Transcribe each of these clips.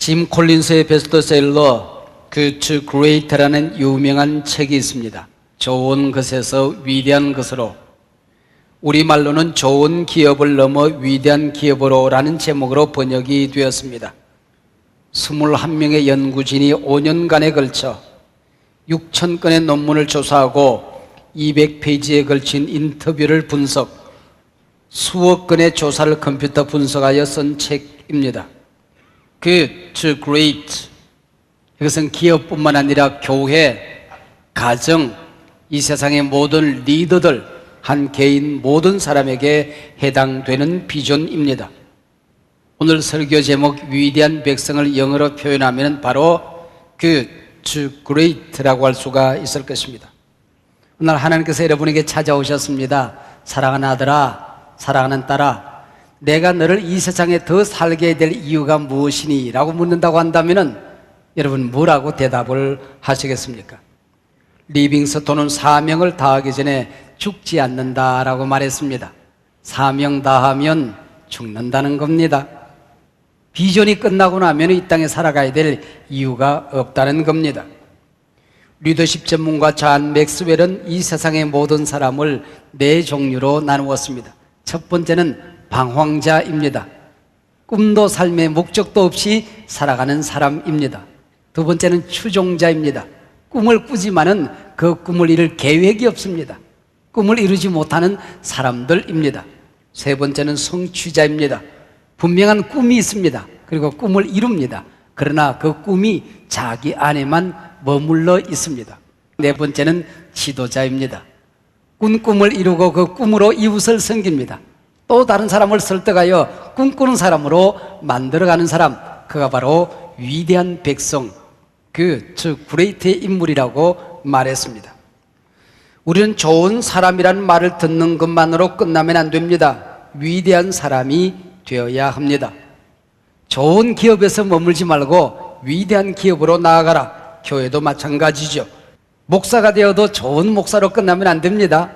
짐 콜린스의 베스트셀러 Good Great라는 유명한 책이 있습니다. 좋은 것에서 위대한 것으로, 우리말로는 좋은 기업을 넘어 위대한 기업으로 라는 제목으로 번역이 되었습니다. 21명의 연구진이 5년간에 걸쳐 6,000건의 논문을 조사하고 200페이지에 걸친 인터뷰를 분석, 수억 건의 조사를 컴퓨터 분석하여 쓴 책입니다. Good Great, 이것은 기업뿐만 아니라 교회, 가정, 이 세상의 모든 리더들, 한 개인 모든 사람에게 해당되는 비전입니다. 오늘 설교 제목 위대한 백성을 영어로 표현하면 바로 Good Great라고 할 수가 있을 것입니다. 오늘 하나님께서 여러분에게 찾아오셨습니다. 사랑하는 아들아, 사랑하는 딸아, 내가 너를 이 세상에 더 살게 될 이유가 무엇이니? 라고 묻는다고 한다면 여러분 뭐라고 대답을 하시겠습니까? 리빙스톤은 사명을 다하기 전에 죽지 않는다라고 말했습니다. 사명 다하면 죽는다는 겁니다. 비전이 끝나고 나면 이 땅에 살아가야 될 이유가 없다는 겁니다. 리더십 전문가 존 맥스웰은 이 세상의 모든 사람을 4종류로 나누었습니다. 첫 번째는 방황자입니다. 꿈도 삶의 목적도 없이 살아가는 사람입니다. 두 번째는 추종자입니다. 꿈을 꾸지만은 그 꿈을 이룰 계획이 없습니다. 꿈을 이루지 못하는 사람들입니다. 세 번째는 성취자입니다. 분명한 꿈이 있습니다. 그리고 꿈을 이룹니다. 그러나 그 꿈이 자기 안에만 머물러 있습니다. 네 번째는 지도자입니다. 꾼 꿈을 이루고 그 꿈으로 이웃을 섬깁니다. 또 다른 사람을 설득하여 꿈꾸는 사람으로 만들어가는 사람, 그가 바로 위대한 백성, Good Great의 인물이라고 말했습니다. 우리는 좋은 사람이라는 말을 듣는 것만으로 끝나면 안 됩니다. 위대한 사람이 되어야 합니다. 좋은 기업에서 머물지 말고 위대한 기업으로 나아가라. 교회도 마찬가지죠. 목사가 되어도 좋은 목사로 끝나면 안 됩니다.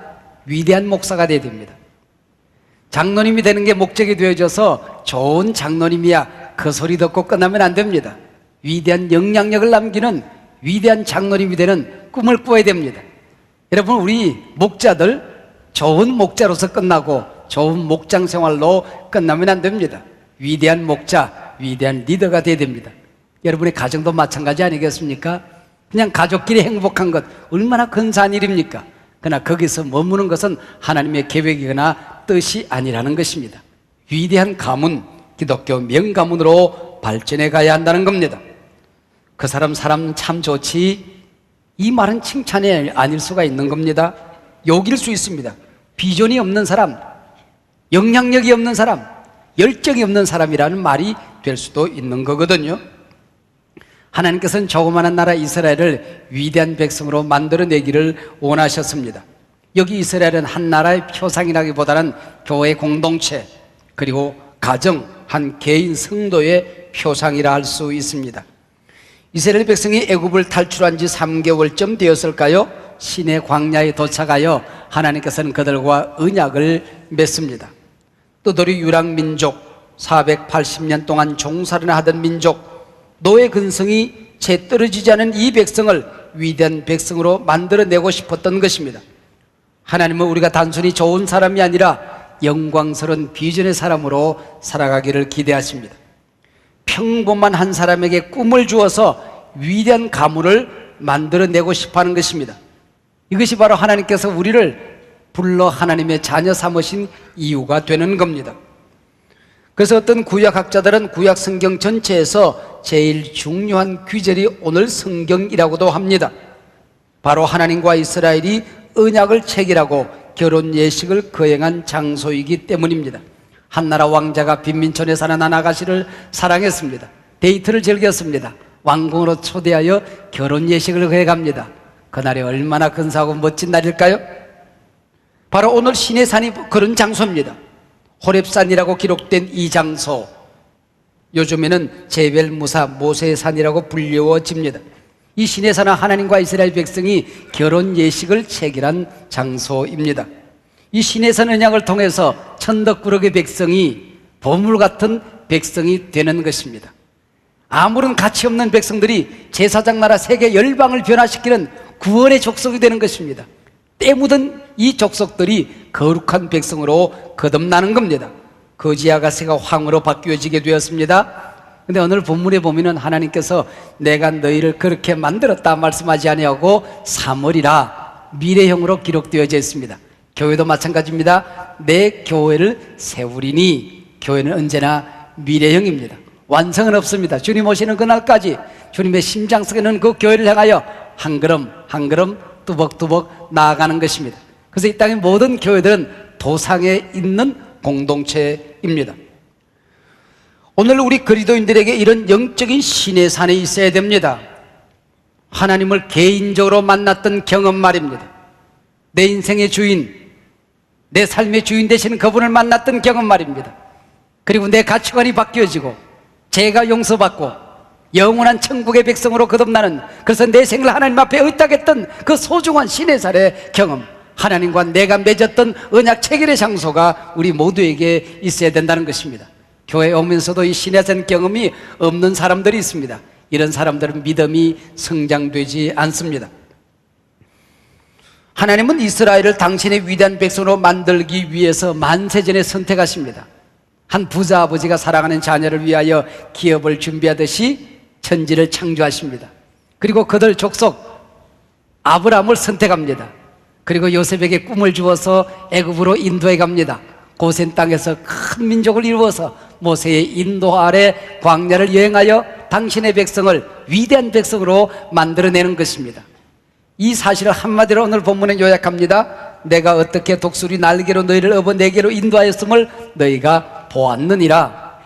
위대한 목사가 되어야 됩니다. 장로님이 되는 게 목적이 되어져서 좋은 장로님이야 그 소리 듣고 끝나면 안 됩니다. 위대한 영향력을 남기는 위대한 장로님이 되는 꿈을 꾸어야 됩니다. 여러분, 우리 목자들 좋은 목자로서 끝나고 좋은 목장 생활로 끝나면 안 됩니다. 위대한 목자, 위대한 리더가 되어야 됩니다. 여러분의 가정도 마찬가지 아니겠습니까? 그냥 가족끼리 행복한 것 얼마나 근사한 일입니까? 그러나 거기서 머무는 것은 하나님의 계획이거나 뜻이 아니라는 것입니다. 위대한 가문, 기독교 명가문으로 발전해 가야 한다는 겁니다. 그 사람 참 좋지, 이 말은 칭찬이 아닐 수가 있는 겁니다. 욕일 수 있습니다. 비전이 없는 사람, 영향력이 없는 사람, 열정이 없는 사람이라는 말이 될 수도 있는 거거든요. 하나님께서는 조그마한 나라 이스라엘을 위대한 백성으로 만들어내기를 원하셨습니다. 여기 이스라엘은 한 나라의 표상이라기보다는 교회 공동체, 그리고 가정, 한 개인 성도의 표상이라 할 수 있습니다. 이스라엘 백성이 애굽을 탈출한 지 3개월쯤 되었을까요? 시내 광야에 도착하여 하나님께서는 그들과 언약을 맺습니다. 떠돌이 유랑민족, 480년 동안 종살이나 하던 민족, 노예 근성이 채 떨어지지 않은 이 백성을 위대한 백성으로 만들어내고 싶었던 것입니다. 하나님은 우리가 단순히 좋은 사람이 아니라 영광스러운 비전의 사람으로 살아가기를 기대하십니다. 평범한 한 사람에게 꿈을 주어서 위대한 가문을 만들어내고 싶어하는 것입니다. 이것이 바로 하나님께서 우리를 불러 하나님의 자녀 삼으신 이유가 되는 겁니다. 그래서 어떤 구약학자들은 구약 성경 전체에서 제일 중요한 귀절이 오늘 성경이라고도 합니다. 바로 하나님과 이스라엘이 언약을 체결하고 결혼 예식을 거행한 장소이기 때문입니다. 한나라 왕자가 빈민촌에 사는 한 아가씨를 사랑했습니다. 데이트를 즐겼습니다. 왕궁으로 초대하여 결혼 예식을 거행합니다. 그날이 얼마나 근사하고 멋진 날일까요? 바로 오늘 시내산이 그런 장소입니다. 호렙산이라고 기록된 이 장소, 요즘에는 제벨무사 모세산이라고 불리워집니다. 이 시내산은 하나님과 이스라엘 백성이 결혼 예식을 체결한 장소입니다. 이 시내산 언약을 통해서 천덕꾸러기 백성이 보물 같은 백성이 되는 것입니다. 아무런 가치 없는 백성들이 제사장 나라 세계 열방을 변화시키는 구원의 족속이 되는 것입니다. 때 묻은 이 족속들이 거룩한 백성으로 거듭나는 겁니다. 거지 아가새가 황으로 바뀌어지게 되었습니다. 근데 오늘 본문에 보면은 하나님께서 내가 너희를 그렇게 만들었다 말씀하지 아니하고 사물이라 미래형으로 기록되어져 있습니다. 교회도 마찬가지입니다. 내 교회를 세우리니, 교회는 언제나 미래형입니다. 완성은 없습니다. 주님 오시는 그날까지 주님의 심장속에 있는 그 교회를 향하여 한 걸음 한 걸음 뚜벅뚜벅 나아가는 것입니다. 그래서 이 땅의 모든 교회들은 도상에 있는 공동체입니다. 오늘 우리 그리스도인들에게 이런 영적인 신의 산에 있어야 됩니다. 하나님을 개인적으로 만났던 경험 말입니다. 내 인생의 주인, 내 삶의 주인 되시는 그분을 만났던 경험 말입니다. 그리고 내 가치관이 바뀌어지고 죄가 용서받고 영원한 천국의 백성으로 거듭나는, 그래서 내 생을 하나님 앞에 의탁했던 그 소중한 신의 산의 경험, 하나님과 내가 맺었던 언약 체결의 장소가 우리 모두에게 있어야 된다는 것입니다. 교회에 오면서도 이 신의 산 경험이 없는 사람들이 있습니다. 이런 사람들은 믿음이 성장되지 않습니다. 하나님은 이스라엘을 당신의 위대한 백성으로 만들기 위해서 만세전에 선택하십니다. 한 부자 아버지가 사랑하는 자녀를 위하여 기업을 준비하듯이 천지를 창조하십니다. 그리고 그들 족속 아브라함을 선택합니다. 그리고 요셉에게 꿈을 주어서 애굽으로 인도해 갑니다. 고센 땅에서 큰 민족을 이루어서 모세의 인도 아래 광야를 여행하여 당신의 백성을 위대한 백성으로 만들어내는 것입니다. 이 사실을 한마디로 오늘 본문에 요약합니다. 내가 어떻게 독수리 날개로 너희를 업어 내게로 인도하였음을 너희가 보았느니라.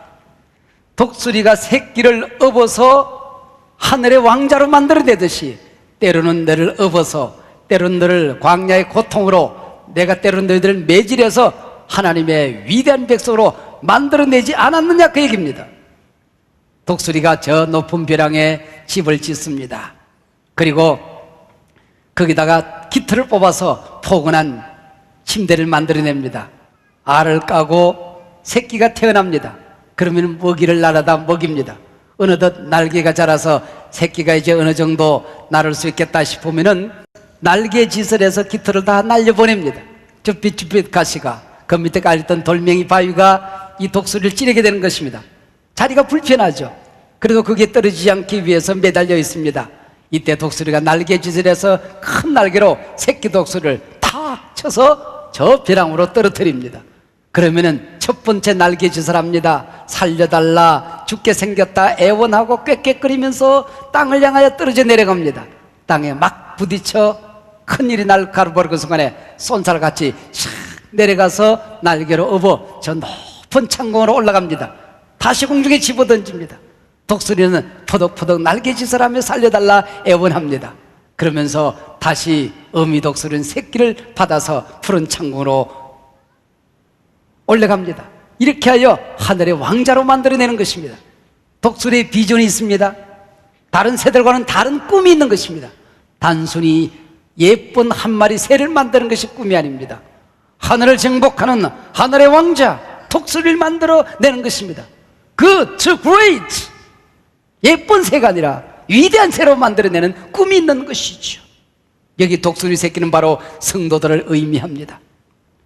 독수리가 새끼를 업어서 하늘의 왕자로 만들어내듯이 때로는 너를 업어서, 때로는 너를 광야의 고통으로, 내가 때로는 너희들을 매질해서 하나님의 위대한 백성으로 만들어내지 않았느냐, 그 얘기입니다. 독수리가 저 높은 벼랑에 집을 짓습니다. 그리고 거기다가 깃털을 뽑아서 포근한 침대를 만들어냅니다. 알을 까고 새끼가 태어납니다. 그러면 먹이를 날아다 먹입니다. 어느덧 날개가 자라서 새끼가 이제 어느 정도 날을 수 있겠다 싶으면은 날개짓을 해서 깃털을 다 날려보냅니다. 쭈삣쭈삣 가시가 그 밑에 깔렸던 돌멩이 바위가 이 독수리를 찌르게 되는 것입니다. 자리가 불편하죠. 그래도 그게 떨어지지 않기 위해서 매달려 있습니다. 이때 독수리가 날개짓을 해서 큰 날개로 새끼 독수리를 탁 쳐서 저 벼랑으로 떨어뜨립니다. 그러면은 첫 번째 날개짓을 합니다. 살려달라, 죽게 생겼다 애원하고 꾀꾀거리면서 땅을 향하여 떨어져 내려갑니다. 땅에 막 부딪혀 큰일이 날 가르버리는 그 순간에 쏜살같이 샥 내려가서 날개로 업어 저 높은 창공으로 올라갑니다. 다시 공중에 집어던집니다. 독수리는 포덕포덕 날개짓을 하며 살려달라 애원합니다. 그러면서 다시 어미 독수리는 새끼를 받아서 푸른 창공으로 올라갑니다. 이렇게 하여 하늘의 왕자로 만들어내는 것입니다. 독수리의 비전이 있습니다. 다른 새들과는 다른 꿈이 있는 것입니다. 단순히 예쁜 한 마리 새를 만드는 것이 꿈이 아닙니다. 하늘을 정복하는 하늘의 왕자 독수리를 만들어내는 것입니다. Good to great, 예쁜 새가 아니라 위대한 새로 만들어내는 꿈이 있는 것이죠. 여기 독수리 새끼는 바로 성도들을 의미합니다.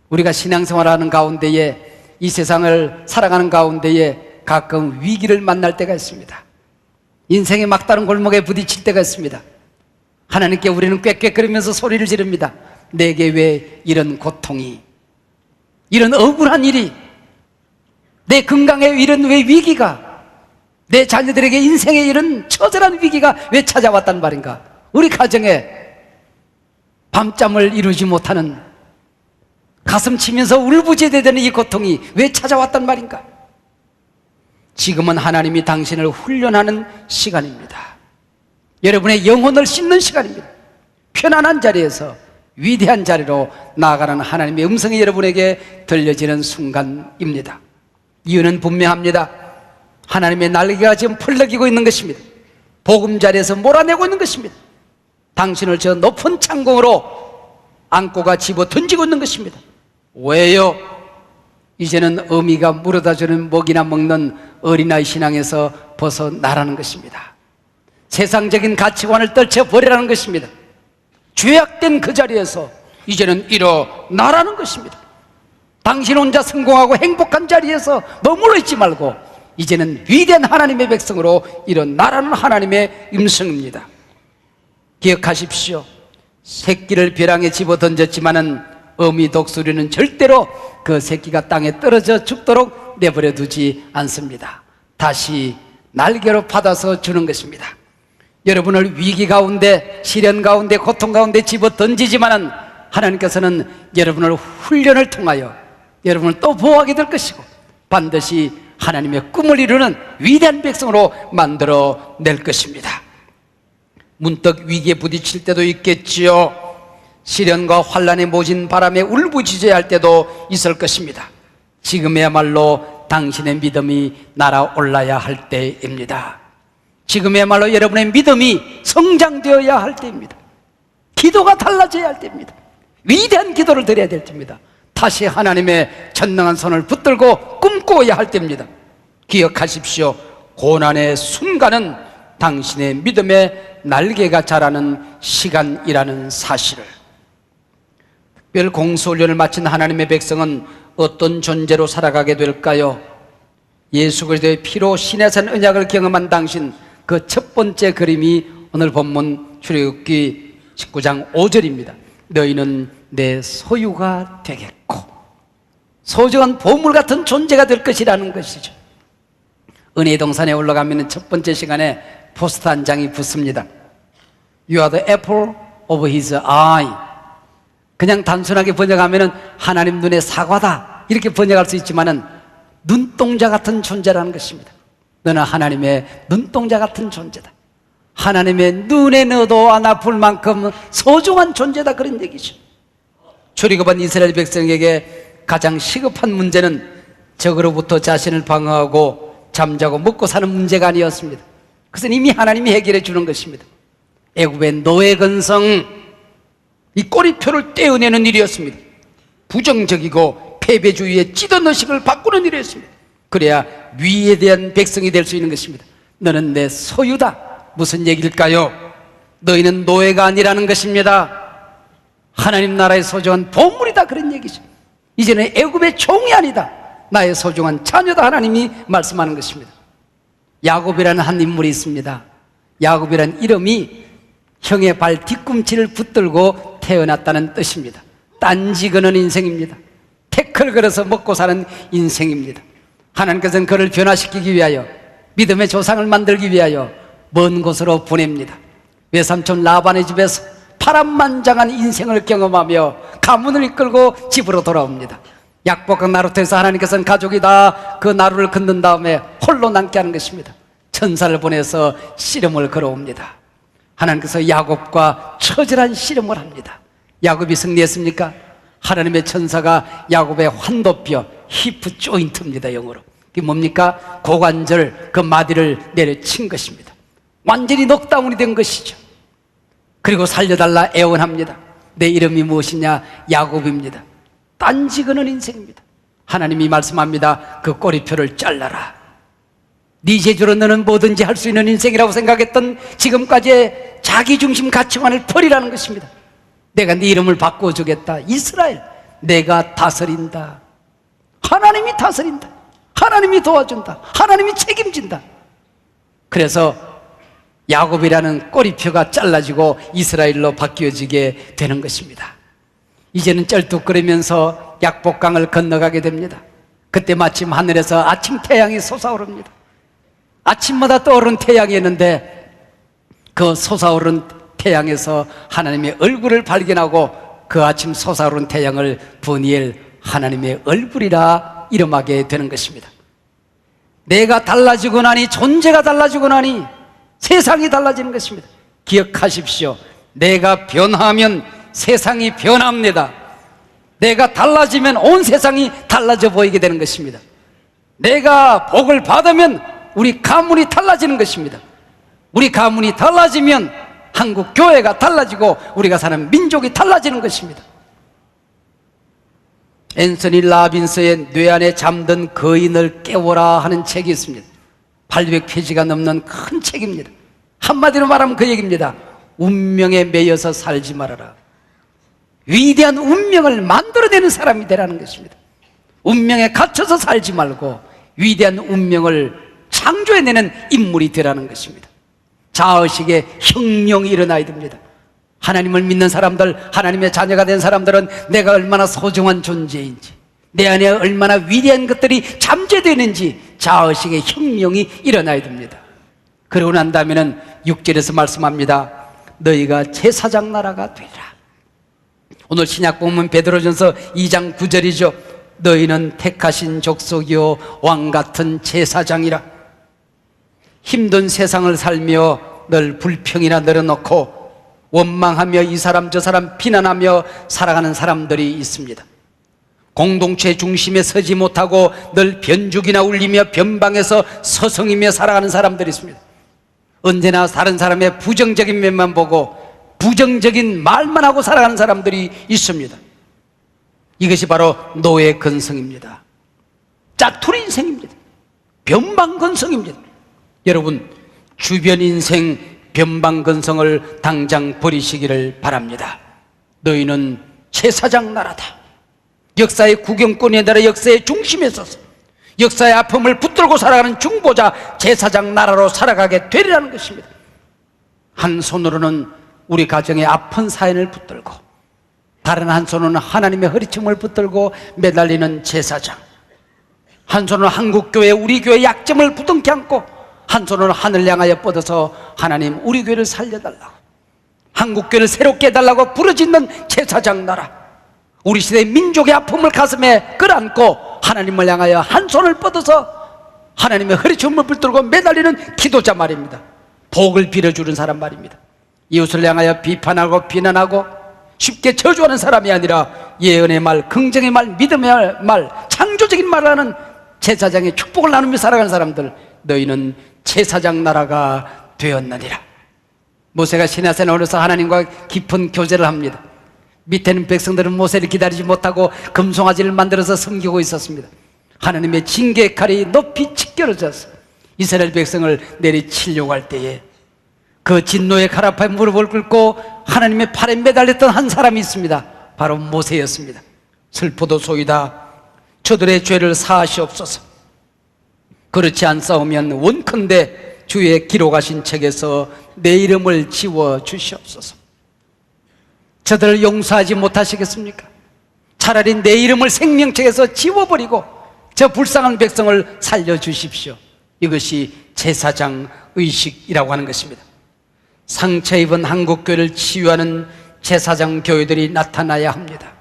우리가 신앙생활하는 가운데에, 이 세상을 살아가는 가운데에 가끔 위기를 만날 때가 있습니다. 인생의 막다른 골목에 부딪힐 때가 있습니다. 하나님께 우리는 꾀꾀거리면서 소리를 지릅니다. 내게 왜 이런 고통이, 이런 억울한 일이, 내 건강에 이런 왜 위기가, 내 자녀들에게 인생에 이런 처절한 위기가 왜 찾아왔단 말인가? 우리 가정에 밤잠을 이루지 못하는, 가슴 치면서 울부짖어대는 이 고통이 왜 찾아왔단 말인가? 지금은 하나님이 당신을 훈련하는 시간입니다. 여러분의 영혼을 씻는 시간입니다. 편안한 자리에서 위대한 자리로 나아가는 하나님의 음성이 여러분에게 들려지는 순간입니다. 이유는 분명합니다. 하나님의 날개가 지금 펄럭이고 있는 것입니다. 보금자리에서 몰아내고 있는 것입니다. 당신을 저 높은 창공으로 안고가 집어 던지고 있는 것입니다. 왜요? 이제는 어미가 물어다주는 먹이나 먹는 어린아이 신앙에서 벗어나라는 것입니다. 세상적인 가치관을 떨쳐버리라는 것입니다. 죄악된 그 자리에서 이제는 일어나라는 것입니다. 당신 혼자 성공하고 행복한 자리에서 머물러 있지 말고 이제는 위대한 하나님의 백성으로 일어나라는 하나님의 음성입니다. 기억하십시오. 새끼를 벼랑에 집어던졌지만은 어미 독수리는 절대로 그 새끼가 땅에 떨어져 죽도록 내버려 두지 않습니다. 다시 날개로 받아서 주는 것입니다. 여러분을 위기 가운데, 시련 가운데, 고통 가운데 집어던지지만은 하나님께서는 여러분을 훈련을 통하여 여러분을 또 보호하게 될 것이고 반드시 하나님의 꿈을 이루는 위대한 백성으로 만들어 낼 것입니다. 문득 위기에 부딪힐 때도 있겠지요. 시련과 환란에 모진 바람에 울부짖어야 할 때도 있을 것입니다. 지금이야말로 당신의 믿음이 날아올라야 할 때입니다. 지금이야말로 여러분의 믿음이 성장되어야 할 때입니다. 기도가 달라져야 할 때입니다. 위대한 기도를 드려야 될 때입니다. 다시 하나님의 전능한 손을 붙들고 꿈꾸어야 할 때입니다. 기억하십시오. 고난의 순간은 당신의 믿음의 날개가 자라는 시간이라는 사실을. 특별 공수훈련을 마친 하나님의 백성은 어떤 존재로 살아가게 될까요? 예수 그리스도의 피로 신의 산 언약을 경험한 당신, 그 첫 번째 그림이 오늘 본문 출애굽기 19장 5절입니다. 너희는 내 소유가 되겠고 소중한 보물 같은 존재가 될 것이라는 것이죠. 은혜의 동산에 올라가면 첫 번째 시간에 포스트 한 장이 붙습니다. You are the apple of his eye. 그냥 단순하게 번역하면 하나님 눈의 사과다 이렇게 번역할 수 있지만은 눈동자 같은 존재라는 것입니다. 너는 하나님의 눈동자 같은 존재다. 하나님의 눈에 넣어도 안 아플 만큼 소중한 존재다, 그런 얘기죠. 출애굽한 이스라엘 백성에게 가장 시급한 문제는 적으로부터 자신을 방어하고 잠자고 먹고 사는 문제가 아니었습니다. 그것은 이미 하나님이 해결해 주는 것입니다. 애굽의 노예 근성, 이 꼬리표를 떼어내는 일이었습니다. 부정적이고 패배주의의 찌든 의식을 바꾸는 일이었습니다. 그래야 위에 대한 백성이 될 수 있는 것입니다. 너는 내 소유다. 무슨 얘기일까요? 너희는 노예가 아니라는 것입니다. 하나님 나라의 소중한 보물이다, 그런 얘기죠. 이제는 애굽의 종이 아니다, 나의 소중한 자녀다, 하나님이 말씀하는 것입니다. 야곱이라는 한 인물이 있습니다. 야곱이라는 이름이 형의 발 뒤꿈치를 붙들고 태어났다는 뜻입니다. 딴지 거는 인생입니다. 태클 걸어서 먹고 사는 인생입니다. 하나님께서는 그를 변화시키기 위하여, 믿음의 조상을 만들기 위하여 먼 곳으로 보냅니다. 외삼촌 라반의 집에서 파란만장한 인생을 경험하며 가문을 이끌고 집으로 돌아옵니다. 약복강 나루터에서 하나님께서는 가족이 다 그 나루를 긋는 다음에 홀로 남게 하는 것입니다. 천사를 보내서 씨름을 걸어옵니다. 하나님께서 야곱과 처절한 씨름을 합니다. 야곱이 승리했습니까? 하나님의 천사가 야곱의 환도뼈, 히프 조인트입니다, 영어로. 그게 뭡니까? 고관절, 그 마디를 내려친 것입니다. 완전히 넉다운이 된 것이죠. 그리고 살려달라 애원합니다. 내 이름이 무엇이냐? 야곱입니다. 딴지 거는 인생입니다. 하나님이 말씀합니다. 그 꼬리표를 잘라라. 네 재주로 너는 뭐든지 할 수 있는 인생이라고 생각했던 지금까지의 자기중심 가치관을 버리라는 것입니다. 내가 네 이름을 바꿔주겠다. 이스라엘, 내가 다스린다. 하나님이 다스린다. 하나님이 도와준다. 하나님이 책임진다. 그래서 야곱이라는 꼬리표가 잘라지고 이스라엘로 바뀌어지게 되는 것입니다. 이제는 쩔뚝거리면서 약복강을 건너가게 됩니다. 그때 마침 하늘에서 아침 태양이 솟아오릅니다. 아침마다 떠오르는 태양이었는데 그 솟아오른 태양에서 하나님의 얼굴을 발견하고 그 아침 솟아오른 태양을 브니엘, 하나님의 얼굴이라 이름하게 되는 것입니다. 내가 달라지고 나니, 존재가 달라지고 나니 세상이 달라지는 것입니다. 기억하십시오. 내가 변하면 세상이 변합니다. 내가 달라지면 온 세상이 달라져 보이게 되는 것입니다. 내가 복을 받으면 우리 가문이 달라지는 것입니다. 우리 가문이 달라지면 한국 교회가 달라지고 우리가 사는 민족이 달라지는 것입니다. 앤서니 라빈스의 뇌 안에 잠든 거인을 깨워라 하는 책이 있습니다. 800페이지가 넘는 큰 책입니다. 한마디로 말하면 그 얘기입니다. 운명에 매여서 살지 말아라. 위대한 운명을 만들어내는 사람이 되라는 것입니다. 운명에 갇혀서 살지 말고 위대한 운명을 창조해내는 인물이 되라는 것입니다. 자의식의 혁명이 일어나야 됩니다. 하나님을 믿는 사람들, 하나님의 자녀가 된 사람들은 내가 얼마나 소중한 존재인지, 내 안에 얼마나 위대한 것들이 잠재되는지 자의식의 혁명이 일어나야 됩니다. 그러고 난 다음에는 6절에서 말씀합니다. 너희가 제사장 나라가 되라. 오늘 신약 본문 베드로전서 2장 9절이죠. 너희는 택하신 족속이요 왕같은 제사장이라. 힘든 세상을 살며 늘 불평이나 늘어놓고 원망하며 이 사람 저 사람 비난하며 살아가는 사람들이 있습니다. 공동체 중심에 서지 못하고 늘 변죽이나 울리며 변방에서 서성이며 살아가는 사람들이 있습니다. 언제나 다른 사람의 부정적인 면만 보고 부정적인 말만 하고 살아가는 사람들이 있습니다. 이것이 바로 노예 근성입니다. 짜투리 인생입니다. 변방 근성입니다. 여러분, 주변 인생 변방 근성을 당장 버리시기를 바랍니다. 너희는 제사장 나라다. 역사의 구경꾼이 아니라 역사의 중심에 서서 역사의 아픔을 붙들고 살아가는 중보자 제사장 나라로 살아가게 되리라는 것입니다. 한 손으로는 우리 가정의 아픈 사연을 붙들고 다른 한 손으로는 하나님의 허리춤을 붙들고 매달리는 제사장, 한 손으로는 한국교회 우리 교회의 약점을 부둥켜 안고 한 손으로 하늘 향하여 뻗어서 하나님 우리 교회를 살려달라고, 한국교회를 새롭게 해달라고 부르짖는 제사장 나라, 우리 시대의 민족의 아픔을 가슴에 끌어안고 하나님을 향하여 한 손을 뻗어서 하나님의 허리춤을 붙들고 매달리는 기도자 말입니다. 복을 빌어주는 사람 말입니다. 이웃을 향하여 비판하고 비난하고 쉽게 저주하는 사람이 아니라 예언의 말, 긍정의 말, 믿음의 말, 창조적인 말을 하는 제사장의 축복을 나누며 살아가는 사람들, 너희는 제사장 나라가 되었느니라. 모세가 시내산에 올라서 하나님과 깊은 교제를 합니다. 밑에는 백성들은 모세를 기다리지 못하고 금송아지를 만들어서 섬기고 있었습니다. 하나님의 징계의 칼이 높이 치켜져서 이스라엘 백성을 내리치려고 할 때에 그 진노의 칼 앞에 무릎을 꿇고 하나님의 팔에 매달렸던 한 사람이 있습니다. 바로 모세였습니다. 슬프도 소이다. 저들의 죄를 사하시옵소서. 그렇지 않사오면 원컨대 주의 기록하신 책에서 내 이름을 지워 주시옵소서. 저들을 용서하지 못하시겠습니까? 차라리 내 이름을 생명책에서 지워버리고 저 불쌍한 백성을 살려주십시오. 이것이 제사장 의식이라고 하는 것입니다. 상처 입은 한국교회를 치유하는 제사장 교회들이 나타나야 합니다.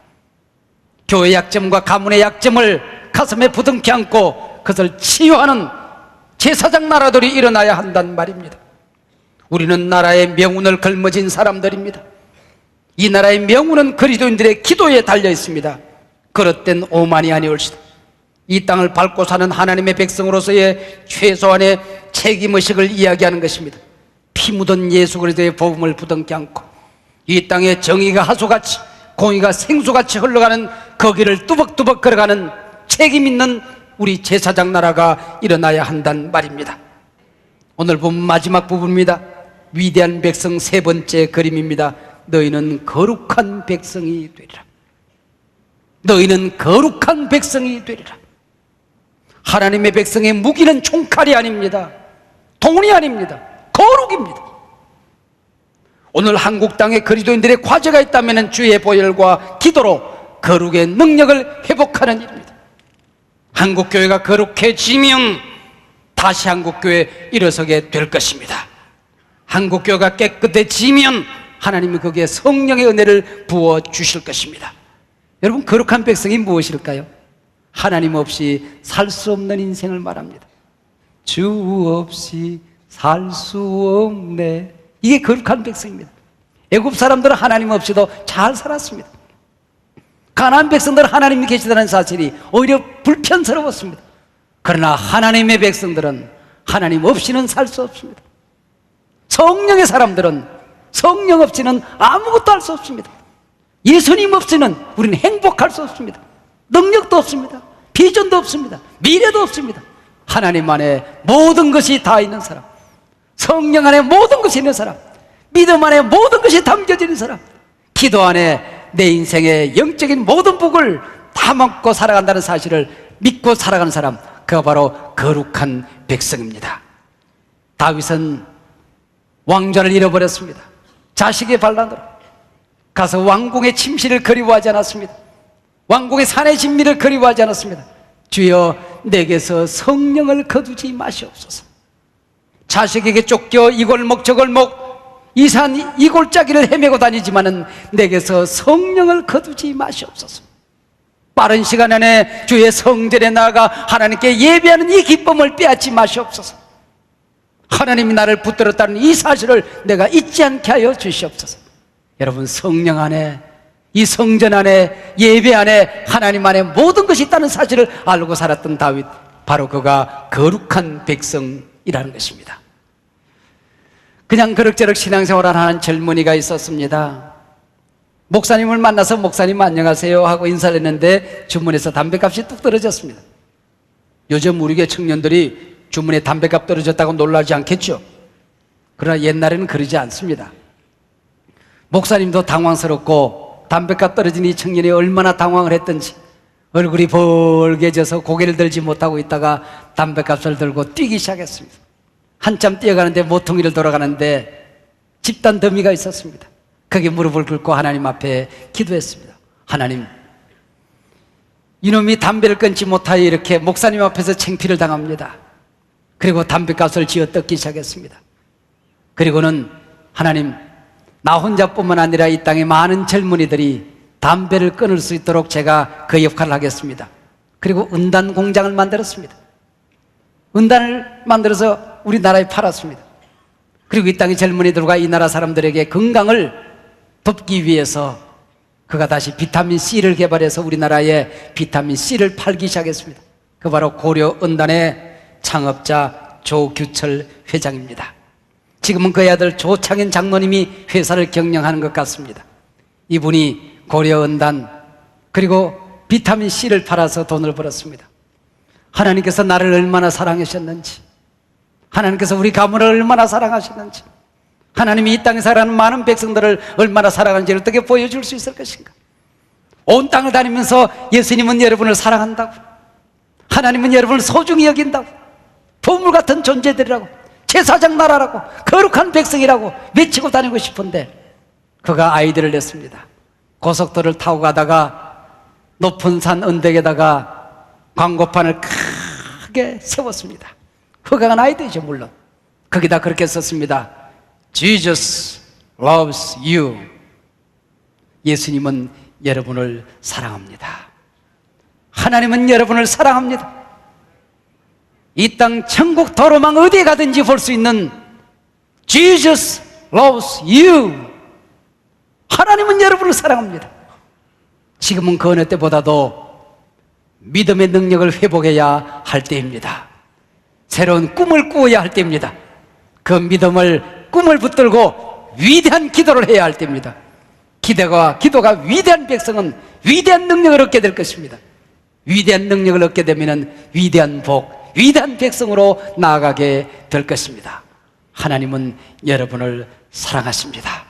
교회 약점과 가문의 약점을 가슴에 부둥켜 안고 그것을 치유하는 제사장 나라들이 일어나야 한단 말입니다. 우리는 나라의 명운을 걸머진 사람들입니다. 이 나라의 명운은 그리스도인들의 기도에 달려 있습니다. 그릇된 오만이 아니올시다. 이 땅을 밟고 사는 하나님의 백성으로서의 최소한의 책임의식을 이야기하는 것입니다. 피 묻은 예수 그리스도의 복음을 부둥켜 안고 이 땅에 정의가 하수같이 공의가 생수같이 흘러가는 거기를 뚜벅뚜벅 걸어가는 책임 있는 우리 제사장 나라가 일어나야 한단 말입니다. 오늘 본 마지막 부분입니다. 위대한 백성 세 번째 그림입니다. 너희는 거룩한 백성이 되리라. 너희는 거룩한 백성이 되리라. 하나님의 백성의 무기는 총칼이 아닙니다. 돈이 아닙니다. 거룩입니다. 오늘 한국 땅에 그리스도인들의 과제가 있다면 주의 보혈과 기도로 거룩의 능력을 회복하는 일입니다. 한국교회가 거룩해지면 다시 한국교회에 일어서게 될 것입니다. 한국교회가 깨끗해지면 하나님이 거기에 성령의 은혜를 부어주실 것입니다. 여러분, 거룩한 백성이 무엇일까요? 하나님 없이 살 수 없는 인생을 말합니다. 주 없이 살 수 없네. 이게 거룩한 백성입니다. 애굽 사람들은 하나님 없이도 잘 살았습니다. 가나안 백성들은 하나님이 계시다는 사실이 오히려 불편스러웠습니다. 그러나 하나님의 백성들은 하나님 없이는 살 수 없습니다. 성령의 사람들은 성령 없이는 아무것도 할 수 없습니다. 예수님 없이는 우리는 행복할 수 없습니다. 능력도 없습니다. 비전도 없습니다. 미래도 없습니다. 하나님 안에 모든 것이 다 있는 사람, 성령 안에 모든 것이 있는 사람, 믿음 안에 모든 것이 담겨져 있는 사람, 기도 안에 내 인생의 영적인 모든 복을 다 먹고 살아간다는 사실을 믿고 살아가는 사람, 그가 바로 거룩한 백성입니다. 다윗은 왕좌를 잃어버렸습니다. 자식의 반란으로 가서 왕궁의 침실을 그리워하지 않았습니다. 왕궁의 산의 진미를 그리워하지 않았습니다. 주여, 내게서 성령을 거두지 마시옵소서. 자식에게 쫓겨 이 골목 저 골목 이 산 이 골짜기를 헤매고 다니지만은 내게서 성령을 거두지 마시옵소서. 빠른 시간 안에 주의 성전에 나아가 하나님께 예배하는 이 기쁨을 빼앗지 마시옵소서. 하나님이 나를 붙들었다는 이 사실을 내가 잊지 않게 하여 주시옵소서. 여러분, 성령 안에, 이 성전 안에, 예배 안에, 하나님 안에 모든 것이 있다는 사실을 알고 살았던 다윗, 바로 그가 거룩한 백성이라는 것입니다. 그냥 그럭저럭 신앙생활을 하는 젊은이가 있었습니다. 목사님을 만나서 목사님 안녕하세요 하고 인사를 했는데 주문에서 담배값이 뚝 떨어졌습니다. 요즘 우리 교회 청년들이 주문에 담배값 떨어졌다고 놀라지 않겠죠? 그러나 옛날에는 그러지 않습니다. 목사님도 당황스럽고 담배값 떨어진 이 청년이 얼마나 당황을 했던지 얼굴이 벌개져서 고개를 들지 못하고 있다가 담배값을 들고 뛰기 시작했습니다. 한참 뛰어가는데 모퉁이를 돌아가는데 집단 더미가 있었습니다. 거기 무릎을 꿇고 하나님 앞에 기도했습니다. 하나님, 이놈이 담배를 끊지 못하여 이렇게 목사님 앞에서 창피를 당합니다. 그리고 담배값을 쥐어 뜯기 시작했습니다. 그리고는 하나님, 나 혼자뿐만 아니라 이 땅의 많은 젊은이들이 담배를 끊을 수 있도록 제가 그 역할을 하겠습니다. 그리고 은단 공장을 만들었습니다. 은단을 만들어서 우리나라에 팔았습니다. 그리고 이 땅의 젊은이들과 이 나라 사람들에게 건강을 돕기 위해서 그가 다시 비타민C를 개발해서 우리나라에 비타민C를 팔기 시작했습니다. 그 바로 고려은단의 창업자 조규철 회장입니다. 지금은 그의 아들 조창현 장로님이 회사를 경영하는 것 같습니다. 이분이 고려은단 그리고 비타민C를 팔아서 돈을 벌었습니다. 하나님께서 나를 얼마나 사랑하셨는지, 하나님께서 우리 가문을 얼마나 사랑하셨는지, 하나님이 이 땅에 살아가는 많은 백성들을 얼마나 사랑하는지를 어떻게 보여줄 수 있을 것인가? 온 땅을 다니면서 예수님은 여러분을 사랑한다고, 하나님은 여러분을 소중히 여긴다고, 보물 같은 존재들이라고, 제사장 나라라고, 거룩한 백성이라고 외치고 다니고 싶은데 그가 아이디어를 냈습니다. 고속도로를 타고 가다가 높은 산 언덕에다가 광고판을 크게 세웠습니다. 허강한 아이디어죠, 물론. 거기다 그렇게 썼습니다. Jesus loves you. 예수님은 여러분을 사랑합니다. 하나님은 여러분을 사랑합니다. 이 땅 천국 도로망 어디에 가든지 볼 수 있는 Jesus loves you. 하나님은 여러분을 사랑합니다. 지금은 그 어느 때보다도 믿음의 능력을 회복해야 할 때입니다. 새로운 꿈을 꾸어야 할 때입니다. 그 믿음을, 꿈을 붙들고 위대한 기도를 해야 할 때입니다. 기도가 위대한 백성은 위대한 능력을 얻게 될 것입니다. 위대한 능력을 얻게 되면 위대한 복, 위대한 백성으로 나아가게 될 것입니다. 하나님은 여러분을 사랑하십니다.